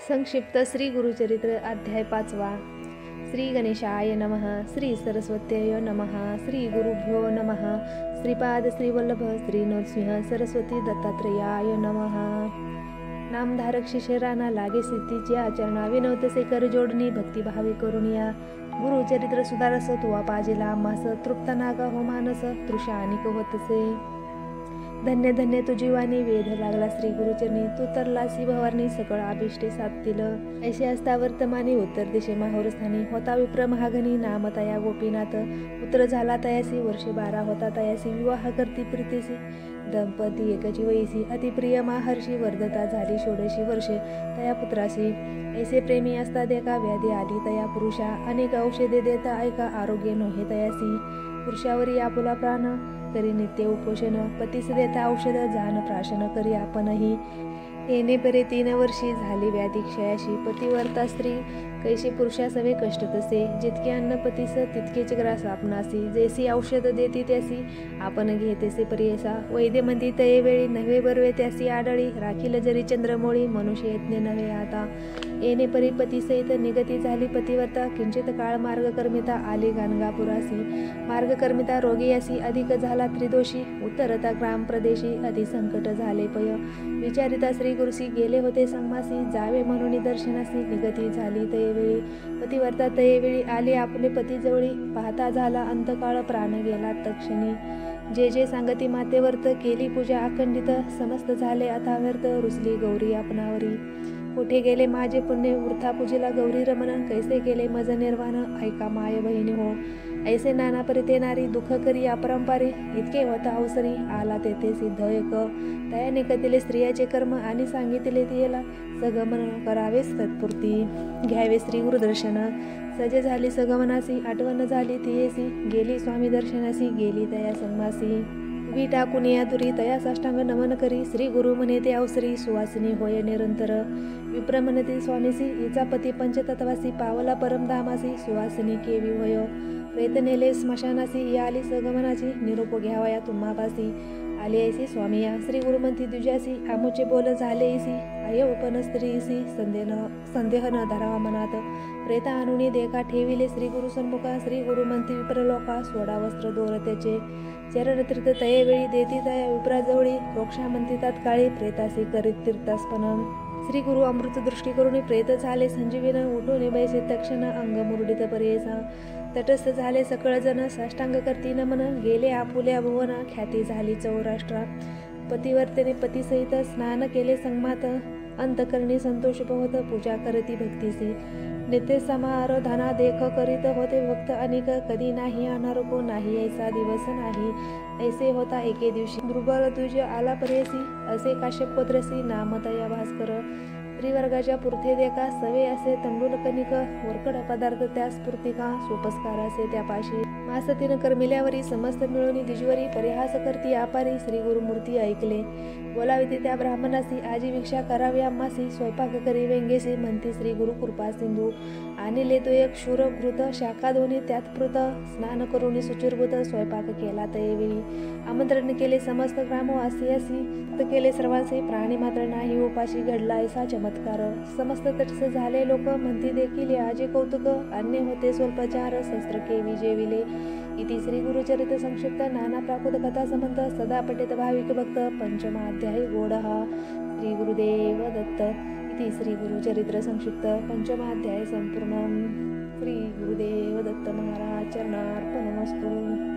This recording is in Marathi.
संक्षिप्त श्री गुरुचरित्र अध्याय 5. श्री गणेशाय नमः. श्री सरस्वत्यै नमः. श्री गुरुभ्यो नमः. श्रीपाद श्री वल्लभ श्री नरसिंह सरस्वती दत्तात्रेयाय नमः. नामधारक शिशराना लागे सिद्धीचे आचरणा विनवतसे कर जोडणी भक्तिभावे करुणिया गुरुचरित्र सुधारस तुवा पाजिला आम्हास तृप्त नागा हो मानस तृषा अनिक होतसे. धन्य धन्य तुझी वाणी वेध लागला श्री गुरुचरणी तू तरलासी भवानी सकळ अभिष्टे साधतील. ऐसे असता वर्तमानी उत्तर दिशे माहोरस्थानी होता विप्र महागणी नाम तया गोपीनाथ पुत्र झाला तयासी वर्षे 12 होता तयासी विवाह करती प्रीतीसी दंपती एकची वयसी अतिप्रिय महर्षी वर्धता झाली 16 वर्षे तया पुत्रासी. ऐसे प्रेमी असता देखा व्याधी आली तया पुरुषा अनेक औषधे देता ऐका आरोग्य नोहे तयासी. पुरुषावरी आपुला प्राण करी नित्य उपोषण पतीस देता औषध जान प्राशन करी आपणही. येणे परे 3 वर्षी झाली व्याधी क्षयाशी पतिवर्ता स्त्री कैशी पुरुषा सवे कष्ट तसे जितके अन्न पतीस तितकेच ग्रास आपणासी जैसी औषध देती त्यासी आपण घेतेसे पर्यसा. वैद्य म्हणती तये वेळी नव्हे बरवे त्यासी आढळी राखील जरी चंद्रमोळी मनुष्य यत्ने नव्हे आता. येणे परी पतीसहित निगती झाली पतिवर्ता किंचित काळ मार्गकर्मिता आली गाणगापुरासी. मार्गकर्मिता रोगी असी अधिक झाला त्रिदोषी उत्तरता ग्राम प्रदेशी अति संकट झाले पय. विचारिता श्री गुरुसी गेले होते संगमासी जावे म्हणून दर्शनासी निगती झाली तयेवेळी. पतिवर्ता तयेवेळी आली आपले पती जवळी पाहता झाला अंतकाळ प्राण गेला तक्षणी. जे जे सांगती मातेवर्त केली पूजा अखंडित समस्त झाले आता व्यर्थ रुसली गौरी आपणावरी. कुठे गेले माझे पुण्य वृथा पूजेला गौरी रमण कैसे केले मज निर्वाण ऐका माय बहिणी हो. ऐसे नाना परिते नारी दुःख करी अपरंपारी इतके होता अवसरी आला तेथे सिद्ध एक. तयाने कथिले स्त्रियाचे कर्म आणि सांगितले तिला सगमन करावेस तत्पूर्ती घ्यावे श्री गुरुदर्शन. सजे झाली सगमनासी आठवण झाली तियेसी गेली स्वामी दर्शनासी गेली तया संगमासी. वी टाकून या दुरी तया साष्टांग नमन करी श्री गुरु म्हणे ते अवसरी सुवासिनी होय निरंतर. विप्र म्हणती स्वामीसी हिचा पती पंचतत्वासी पावला परमधामासी सुवासिनी केवी होय. प्रेत नेले स्मशानासी या आली सगमनाची निरोप घ्यावया तुम्हापासी. आली ऐसी स्वामिया श्री गुरु म्हणती दुजासी आमुचे बोल झाले इसी अयवपन स्त्रीसी संदेह न धरावा मनात. प्रेता आणुनी देखा ठेविले श्री गुरु सन्मुखा श्री गुरु म्हणती विप्रलोका सोडा वस्त्र दोर त्याचे. चरण तीर्थ तयेवेळी देती तया विप्राजवळी रोक्षा म्हणती तात्काळी प्रेतासी करीत तीर्थास्पन. श्री गुरु अमृत दृष्टी करून प्रेत झाले संजीवीन उठून बैसे तक्षण अंग मुरडित पर्येसा. तटस्थ झाले सकळ जन साष्टांग करती नमन गेले आपुल्या भुवन ख्याती झाली चौराष्ट्रा. पतिवर्तेने पतीसहित स्नान केले संगमात अंतकरणी संतोष होत पूजा करती भक्तीसी. नित्य समाराधना देख करीत होते भक्त अनेक कधी नाही अनारोग्य नाही ऐसा दिवस नाही. ऐसे होता एके दिवशी दुर्बल तुझ आला परेसी असे काश्यप पुत्रसी नाम तया भास्कर. त्रिवर्गाच्या पुरथे देखा सवे असे तंडुल कणिक वरकड पदार्थ त्या स्फूर्तिका सोपस्कार असे त्यापाशी. मास 3 करमिल्यावरी समस्त मिळून दिजवरी परिहास करती आपारी श्री गुरुमूर्ती ऐकले. बोलाविते त्या ब्राह्मणासी आजी भिक्षा करावी आम्हासी स्वयंपाक करी वेंगेसी म्हणती श्री गुरु कृपा सिंधू. आणले तो एक शूर घृत शाखा दोन्ही त्यात पृत स्नान करून सुचिरभूत स्वयंपाक केला तयेवेळी. आमंत्रण केले समस्त ग्रामवासियासी केले सर्वांचे प्राणी मात्र नाही उपाशी घडला ऐसा चमत्कार. समस्त तटस्थ झाले लोक म्हणती देखील आजे कौतुक अन्य होते स्वल्पचार शस्त्र के विजेविले. इति श्री गुरुचरित्र संक्षिप्त नाना प्राकृत कथा संबंध सदा पठित भाविक भक्त पंचमाध्याय गोडहा. श्री गुरुदेव दत्त. इति श्री गुरुचरित्र संक्षिप्त पंचमाध्याय संपूर्ण. श्री गुरुदेव दत्त महाराज चरणार्पणमस्तु.